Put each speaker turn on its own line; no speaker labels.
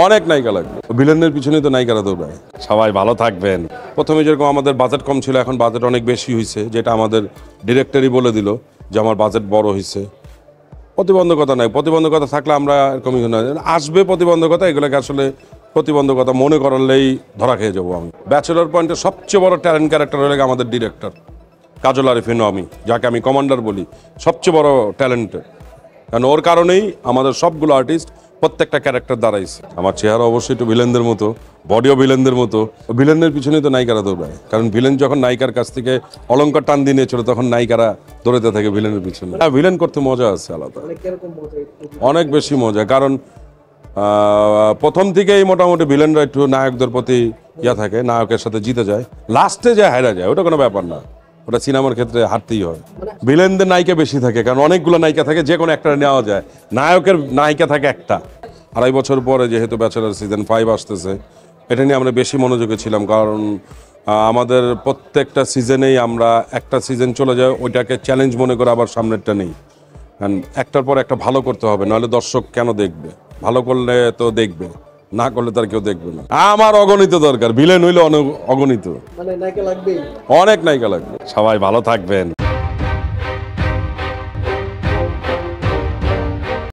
অনেক নায়িকা লাগবে, ভিলেনের পিছনেই তো নায়িকারা দৌড়ায়। সবাই ভালো থাকবেন। প্রথমে যেরকম আমাদের বাজেট কম ছিল, এখন বাজেট অনেক বেশি হয়েছে, যেটা আমাদের ডিরেক্টরই বলে দিল যে আমার বাজেট বড় হয়েছে। প্রতিবন্ধকতা নাই, প্রতিবন্ধকতা থাকলে আমরা এরকমই আসবে প্রতিবন্ধকতা, এগুলোকে আসলে প্রতিবন্ধকতা মনে করলেই ধরা খেয়ে যাবো। আমি ব্যাচেলর পয়েন্টের সবচেয়ে বড় ট্যালেন্ট ক্যারেক্টার হলে আমাদের ডিরেক্টর কাজল আরিফিন আমি, যাকে আমি কমান্ডার বলি, সবচেয়ে বড় ট্যালেন্টেড। কারণ ওর কারণেই আমাদের সবগুলো আর্টিস্ট প্রত্যেকটা ক্যারেক্টার দাঁড়াইছে। আমার চেহারা অবশ্যই একটু ভিলেনদের মতো, বডিও ভিলেনদের মতো। ভিলেনের পিছনেই তো নায়িকারা দৌড়ায়, কারণ ভিলেন যখন নায়িকার কাছ থেকে অলঙ্কার টান দিয়ে নিয়েছিল, তখন নায়িকারা দৌড়াতে থাকে ভিলেনের পিছনে। ভিলেন করতে মজা আছে আলাদা, অনেক বেশি মজা। কারণ প্রথম থেকেই মোটামুটি ভিলেনরা একটু নায়কদের প্রতি থাকে, নায়কের সাথে জিতে যায়, লাস্টে যে হারা যায় ওটা কোনো ব্যাপার না, ওটা সিনেমার ক্ষেত্রে হারতেই হয়। ভিলেনদের নায়িকা বেশি থাকে, কারণ অনেকগুলো নায়িকা থাকে, যে কোনো একটা নেওয়া যায়। নায়কের নায়িকা থাকে একটা। 2.5 বছর পরে যেহেতু ব্যাচেলার সিজন 5 আসতেছে, এটা নিয়ে আমরা বেশি মনোযোগী ছিলাম, কারণ আমাদের প্রত্যেকটা সিজনেই আমরা একটা সিজন চলে যায়, ওইটাকে চ্যালেঞ্জ মনে করে আবার সামনেরটা নেই। কারণ একটার পর একটা ভালো করতে হবে, নাহলে দর্শক কেন দেখবে? ভালো করলে তো দেখবে, না করলে তার কেউ দেখবে না। আমার অগণিত দরকার, ভিলেন হইলে অগণিত, অনেক নায়িকা লাগবে। সবাই ভালো থাকবেন।